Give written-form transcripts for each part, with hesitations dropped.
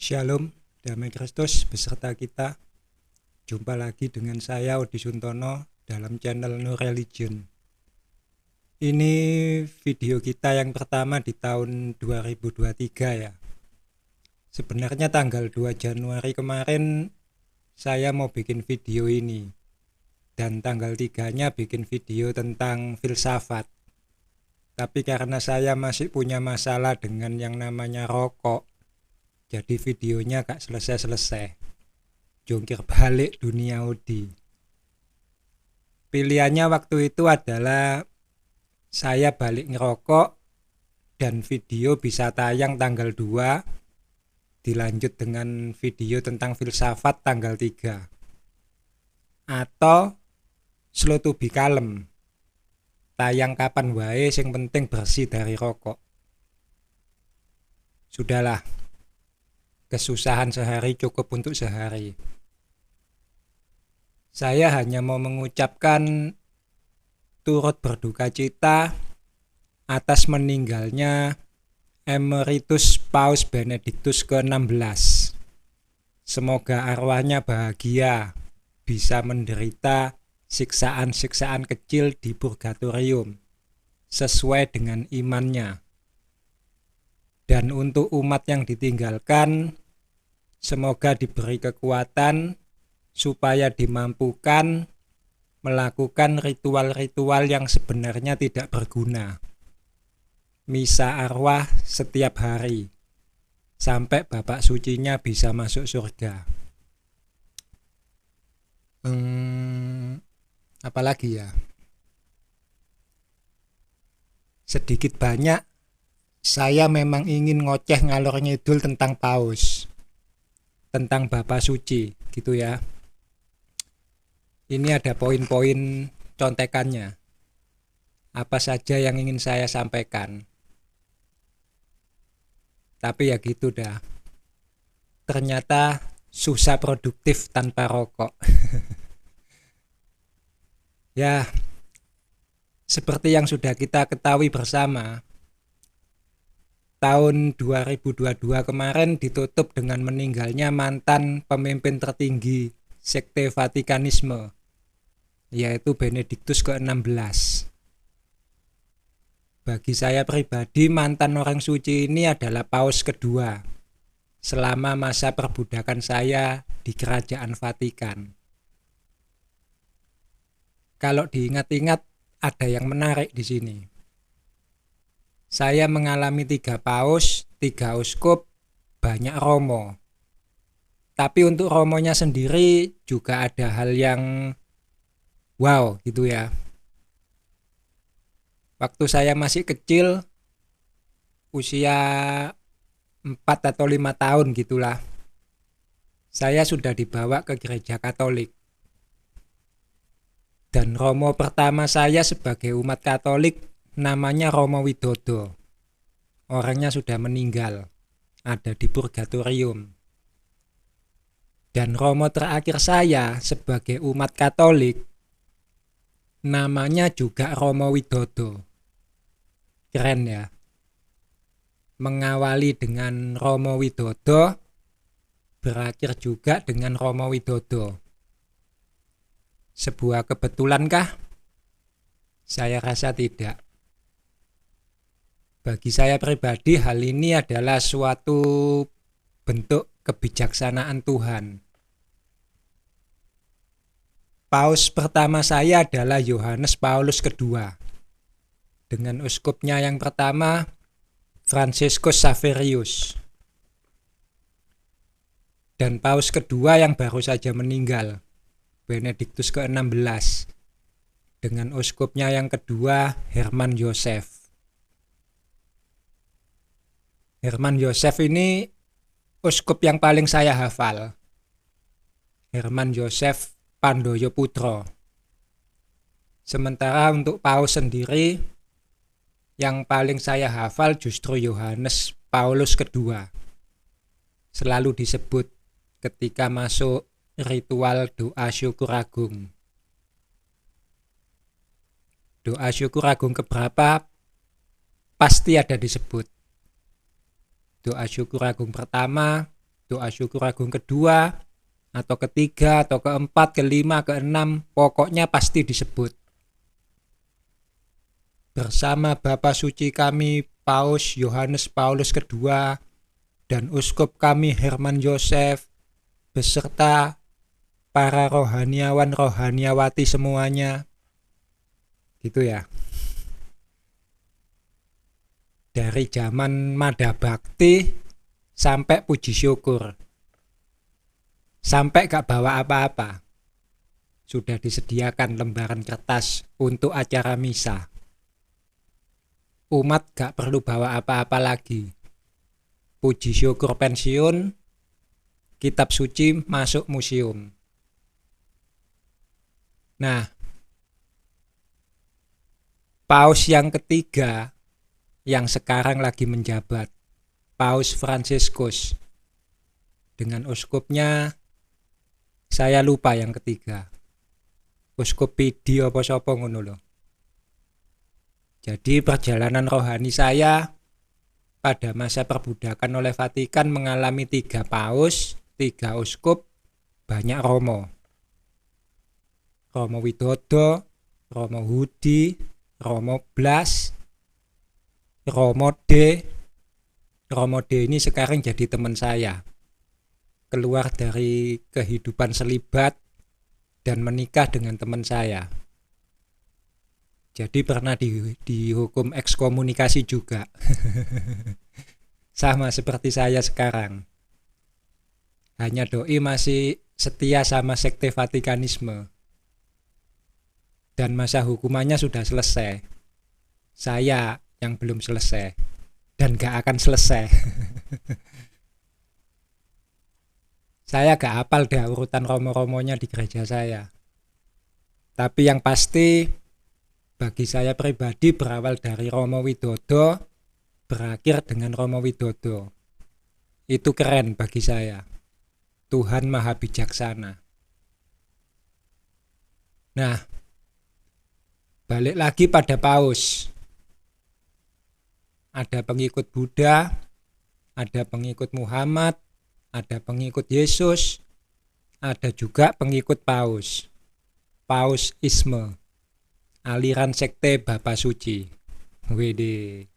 Shalom, damai Kristus beserta kita. Jumpa lagi dengan saya Odi Suntono dalam channel No Religion. Ini video kita yang pertama di tahun 2023 ya. Sebenarnya tanggal 2 Januari kemarin saya mau bikin video ini. Dan tanggal 3-nya bikin video tentang filsafat. Tapi karena saya masih punya masalah dengan yang namanya rokok, jadi videonya gak selesai-selesai. Jungkir balik dunia Odi. Pilihannya waktu itu adalah saya balik ngerokok dan video bisa tayang tanggal 2, dilanjut dengan video tentang filsafat tanggal 3. Atau slow to be kalem, tayang kapan wae sing penting bersih dari rokok. Sudahlah, kesusahan sehari cukup untuk sehari. Saya hanya mau mengucapkan turut berduka cita atas meninggalnya Emeritus Paus Benediktus ke-16. Semoga arwahnya bahagia, bisa menderita siksaan-siksaan kecil di purgatorium sesuai dengan imannya. Dan untuk umat yang ditinggalkan, semoga diberi kekuatan supaya dimampukan melakukan ritual-ritual yang sebenarnya tidak berguna. Misa arwah setiap hari, sampai Bapak Sucinya bisa masuk surga. Apalagi ya? Sedikit banyak saya memang ingin ngoceh ngalor ngidul tentang Paus, tentang Bapak Suci, gitu ya. Ini ada poin-poin contekannya. Apa saja yang ingin saya sampaikan. Tapi ya gitu dah. Ternyata susah produktif tanpa rokok. Ya, seperti yang sudah kita ketahui bersama, tahun 2022 kemarin ditutup dengan meninggalnya mantan pemimpin tertinggi Sekte Vatikanisme, yaitu Benediktus ke-16. Bagi saya pribadi, mantan orang suci ini adalah Paus kedua selama masa perbudakan saya di Kerajaan Vatikan. Kalau diingat-ingat, ada yang menarik di sini. Saya mengalami 3 paus, 3 uskup, banyak romo. Tapi untuk romonya sendiri juga ada hal yang wow gitu ya. Waktu saya masih kecil, usia 4 atau 5 tahun gitulah, saya sudah dibawa ke gereja Katolik. Dan romo pertama saya sebagai umat Katolik namanya Romo Widodo. Orangnya sudah meninggal, ada di purgatorium. Dan romo terakhir saya sebagai umat Katolik namanya juga Romo Widodo. Keren ya. Mengawali dengan Romo Widodo, berakhir juga dengan Romo Widodo. Sebuah kebetulankah? Saya rasa tidak. Bagi saya pribadi, hal ini adalah suatu bentuk kebijaksanaan Tuhan. Paus pertama saya adalah Yohanes Paulus kedua, dengan uskupnya yang pertama Franciscus Xaverius, dan Paus kedua yang baru saja meninggal, Benediktus ke-16, dengan uskupnya yang kedua Hermann Joseph. Hermann Joseph ini uskup yang paling saya hafal. Hermann Joseph Pandoyo Putro. Sementara untuk Paus sendiri, yang paling saya hafal justru Yohanes Paulus kedua. Selalu disebut ketika masuk ritual doa syukur agung. Doa syukur agung keberapa pasti ada disebut. Doa syukur agung pertama doa syukur agung kedua, atau ketiga, atau keempat, kelima, keenam, pokoknya pasti disebut. Bersama Bapa Suci kami Paus Yohanes Paulus II dan Uskup kami Herman Joseph beserta para rohaniawan rohaniawati semuanya. Gitu ya. Dari zaman Mada Bakti sampai puji syukur. Sampai gak bawa apa-apa. Sudah disediakan lembaran kertas untuk acara misa. Umat gak perlu bawa apa-apa lagi. Puji syukur pensiun, kitab suci masuk museum. Nah, Paus yang ketiga yang sekarang lagi menjabat, Paus Fransiskus. Dengan uskupnya, saya lupa yang ketiga. Uskup Pidi apa sapa ngono lho. Jadi perjalanan rohani saya pada masa perbudakan oleh Vatikan mengalami 3 paus, 3 uskup, banyak romo. Romo Widodo, Romo Hudi, Romo Blas, Romo D. Romo D ini sekarang jadi teman saya. Keluar dari kehidupan selibat dan menikah dengan teman saya. Jadi pernah dihukum ekskomunikasi juga. Sama seperti saya sekarang. Hanya doi masih setia sama sekte Vatikanisme. Dan masa hukumannya sudah selesai. Saya yang belum selesai. Dan gak akan selesai. Saya gak hafal dah urutan romo-romonya di gereja saya. Tapi yang pasti, bagi saya pribadi berawal dari Romo Widodo, berakhir dengan Romo Widodo. Itu keren bagi saya. Tuhan Maha Bijaksana. Nah, balik lagi pada Paus. Ada pengikut Buddha, ada pengikut Muhammad, ada pengikut Yesus, ada juga pengikut Paus. Pausisme, aliran sekte Bapa Suci. Wede,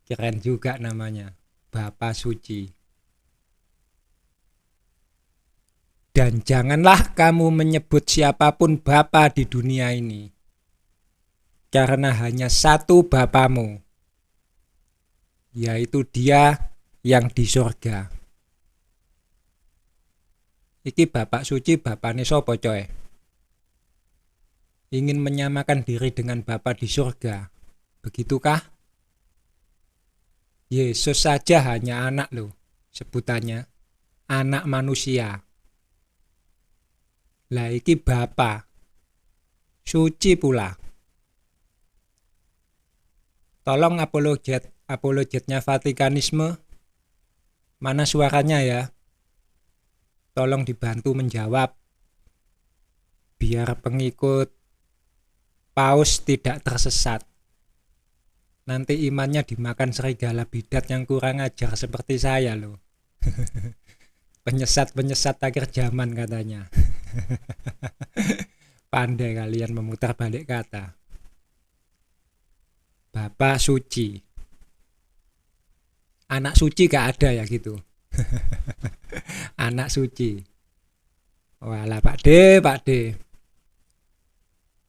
keren juga namanya, Bapa Suci. Dan janganlah kamu menyebut siapapun Bapa di dunia ini. Karena hanya satu Bapamu, yaitu Dia yang di surga. Iki Bapak Suci bapane sapa coy? Ingin menyamakan diri dengan Bapa di surga. Begitukah? Yesus saja hanya anak loh, sebutannya. Anak manusia. Lah iki Bapa. Suci pula. Tolong apologetnya Vatikanisme. Mana suaranya ya? Tolong dibantu menjawab. Biar pengikut Paus tidak tersesat. Nanti imannya dimakan serigala bidat yang kurang ajar seperti saya loh. Penyesat-penyesat akhir zaman katanya. Pandai kalian memutar balik kata. Bapa Suci. Anak suci gak ada ya gitu. Anak suci. Walah Pak D.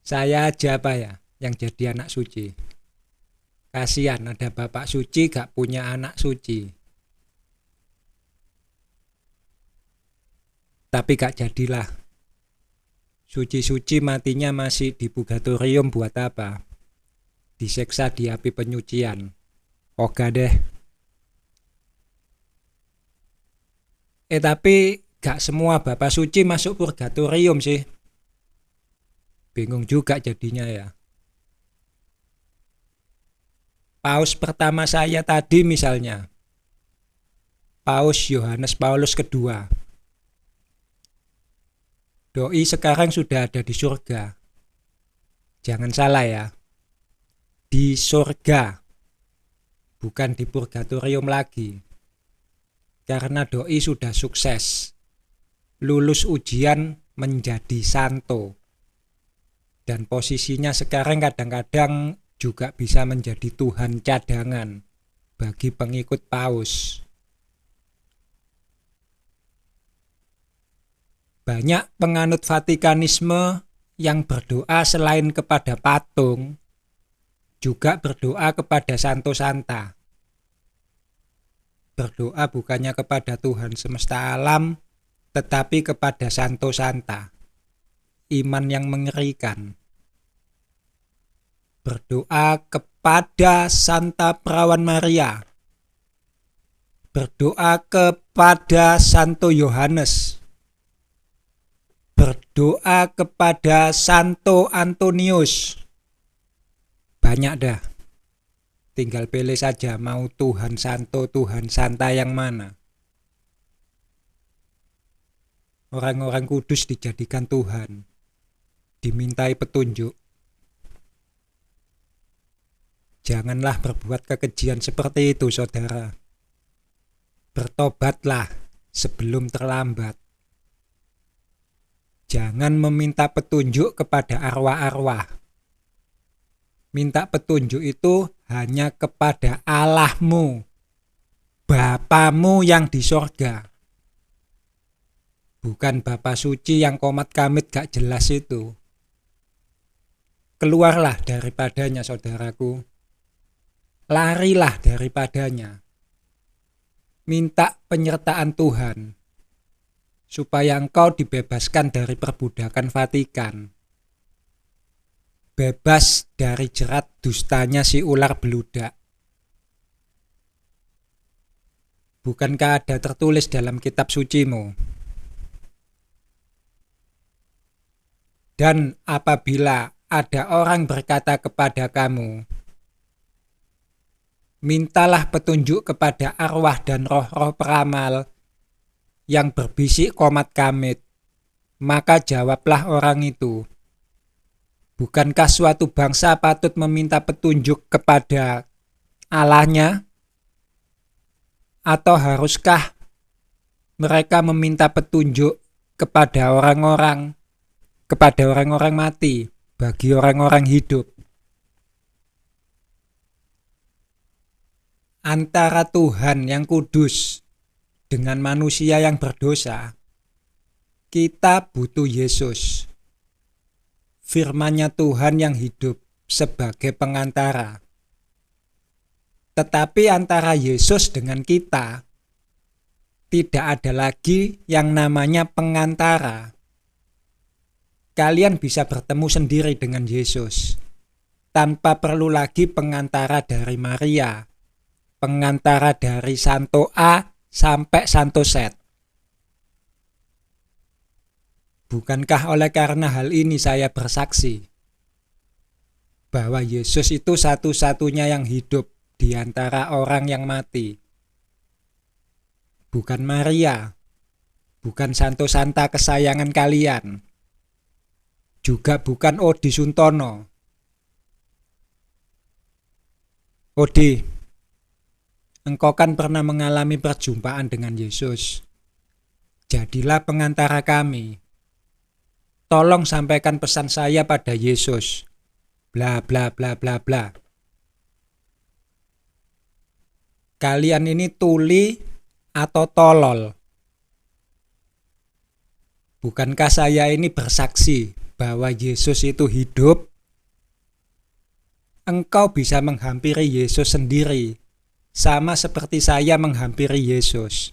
Saya aja apa ya yang jadi anak suci. Kasihan ada Bapak Suci gak punya anak suci. Tapi gak jadilah. Suci-suci matinya masih di purgatorium buat apa? Diseksa di api penyucian. Oga deh. Tapi gak semua Bapak Suci masuk purgatorium sih. Bingung juga jadinya ya. Paus pertama saya tadi misalnya. Paus Yohanes Paulus II. Doi sekarang sudah ada di surga. Jangan salah ya. Di surga. Bukan di purgatorium lagi. karena doi sudah sukses, lulus ujian menjadi santo. Dan posisinya sekarang kadang-kadang juga bisa menjadi Tuhan cadangan bagi pengikut Paus. Banyak penganut Vatikanisme yang berdoa selain kepada patung, juga berdoa kepada santo santa. Berdoa bukannya kepada Tuhan semesta alam, tetapi kepada santo santa. Iman yang mengerikan. Berdoa kepada Santa Perawan Maria. Berdoa kepada Santo Yohanes. Berdoa kepada Santo Antonius. Banyak dah. Tinggal pilih saja mau Tuhan Santo, Tuhan Santa yang mana. Orang-orang kudus dijadikan Tuhan. Dimintai petunjuk. Janganlah berbuat kekejian seperti itu, saudara. Bertobatlah sebelum terlambat. Jangan meminta petunjuk kepada arwah-arwah. Minta petunjuk itu hanya kepada Allahmu, Bapamu yang di sorga. Bukan Bapa suci yang komat kamit gak jelas itu. Keluarlah daripadanya, saudaraku. Larilah daripadanya. Minta penyertaan Tuhan supaya engkau dibebaskan dari perbudakan Vatikan. Bebas dari jerat dustanya si ular beludak. Bukankah ada tertulis dalam kitab sucimu? Dan apabila ada orang berkata kepada kamu, mintalah petunjuk kepada arwah dan roh-roh peramal yang berbisik komat kamit, maka jawablah orang itu, bukankah suatu bangsa patut meminta petunjuk kepada Allahnya? Atau haruskah mereka meminta petunjuk kepada orang-orang mati, bagi orang-orang hidup? Antara Tuhan yang kudus dengan manusia yang berdosa, kita butuh Yesus, firman-Nya Tuhan yang hidup sebagai pengantara. Tetapi antara Yesus dengan kita, tidak ada lagi yang namanya pengantara. Kalian bisa bertemu sendiri dengan Yesus, tanpa perlu lagi pengantara dari Maria, pengantara dari Santo A sampai Santo Z. Bukankah oleh karena hal ini saya bersaksi bahwa Yesus itu satu-satunya yang hidup di antara orang yang mati. Bukan Maria, bukan Santo Santa kesayangan kalian, juga bukan Odi Suntono. Odi, engkau kan pernah mengalami perjumpaan dengan Yesus. Jadilah pengantara kami. Tolong sampaikan pesan saya pada Yesus. Bla bla bla bla bla. Kalian ini tuli atau tolol? Bukankah saya ini bersaksi bahwa Yesus itu hidup? Engkau bisa menghampiri Yesus sendiri, sama seperti saya menghampiri Yesus.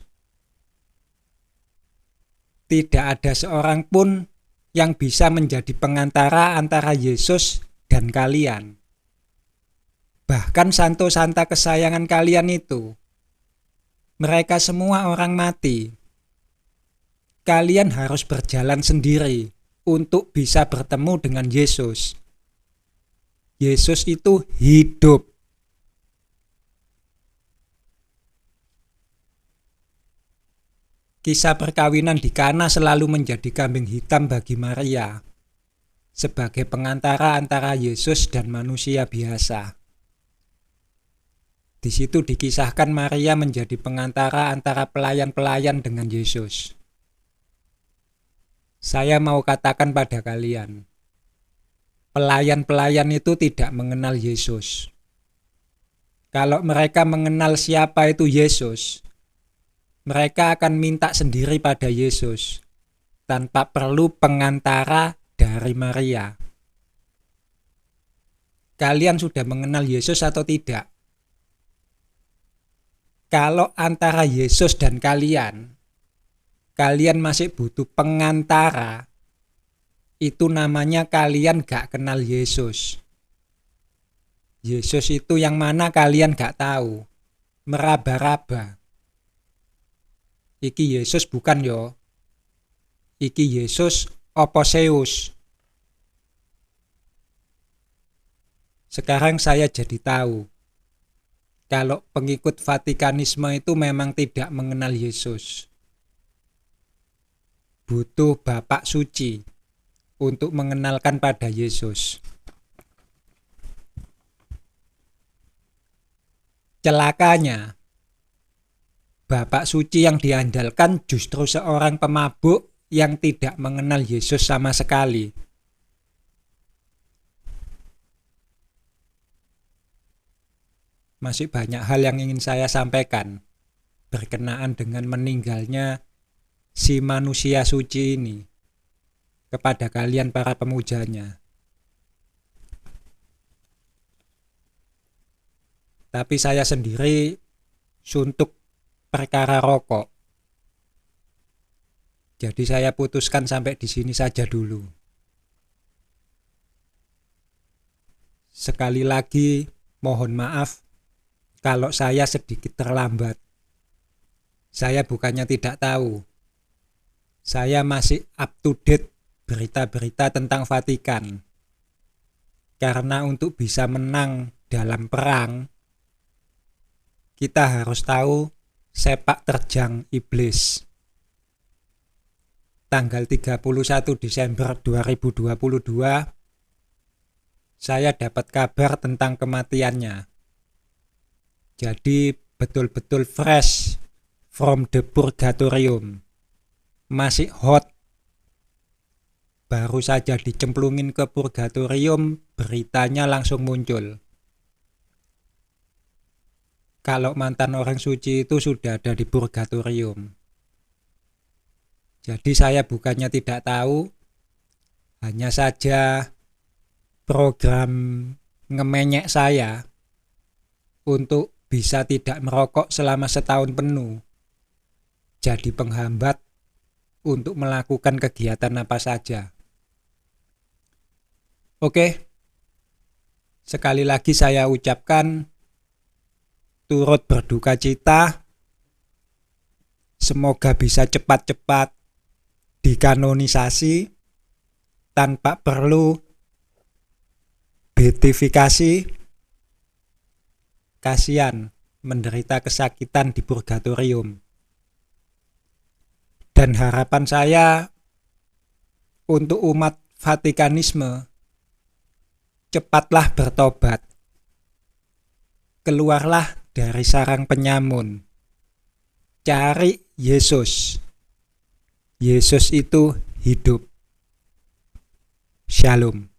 Tidak ada seorang pun yang bisa menjadi pengantara antara Yesus dan kalian. Bahkan Santo Santa kesayangan kalian itu, mereka semua orang mati. Kalian harus berjalan sendiri untuk bisa bertemu dengan Yesus. Yesus itu hidup. Kisah perkawinan di Kana selalu menjadi kambing hitam bagi Maria sebagai pengantara antara Yesus dan manusia biasa. Di situ dikisahkan Maria menjadi pengantara antara pelayan-pelayan dengan Yesus. Saya mau katakan pada kalian, pelayan-pelayan itu tidak mengenal Yesus. Kalau mereka mengenal siapa itu Yesus, mereka akan minta sendiri pada Yesus, tanpa perlu pengantara dari Maria. Kalian sudah mengenal Yesus atau tidak? Kalau antara Yesus dan kalian masih butuh pengantara, itu namanya kalian gak kenal Yesus. Yesus itu yang mana kalian gak tahu, meraba-raba. Iki Yesus bukan yo. Iki Yesus opo Zeus. Sekarang saya jadi tahu kalau pengikut Vatikanisme itu memang tidak mengenal Yesus. Butuh Bapak Suci untuk mengenalkan pada Yesus. Celakanya, Bapak Suci yang diandalkan justru seorang pemabuk yang tidak mengenal Yesus sama sekali. Masih banyak hal yang ingin saya sampaikan berkenaan dengan meninggalnya si manusia suci ini kepada kalian para pemujanya. Tapi saya sendiri suntuk perkara rokok. Jadi saya putuskan sampai di sini saja dulu. Sekali lagi mohon maaf kalau saya sedikit terlambat. Saya bukannya tidak tahu. Saya masih up to date berita-berita tentang Vatikan. Karena untuk bisa menang dalam perang, kita harus tahu sepak terjang iblis. Tanggal 31 Desember 2022, saya dapat kabar tentang kematiannya. Jadi betul-betul fresh from the purgatorium. Masih hot. Baru saja dicemplungin ke purgatorium, beritanya langsung muncul. Kalau mantan orang suci itu sudah ada di purgatorium. Jadi saya bukannya tidak tahu, hanya saja program ngemenyek saya untuk bisa tidak merokok selama setahun penuh jadi penghambat untuk melakukan kegiatan apa saja. Oke, sekali lagi saya ucapkan turut berduka cita. Semoga bisa cepat-cepat dikanonisasi tanpa perlu beatifikasi. Kasihan menderita kesakitan di purgatorium. Dan harapan saya untuk umat Vatikanisme, cepatlah bertobat. Keluarlah dari sarang penyamun. Cari Yesus. Yesus itu hidup. Shalom.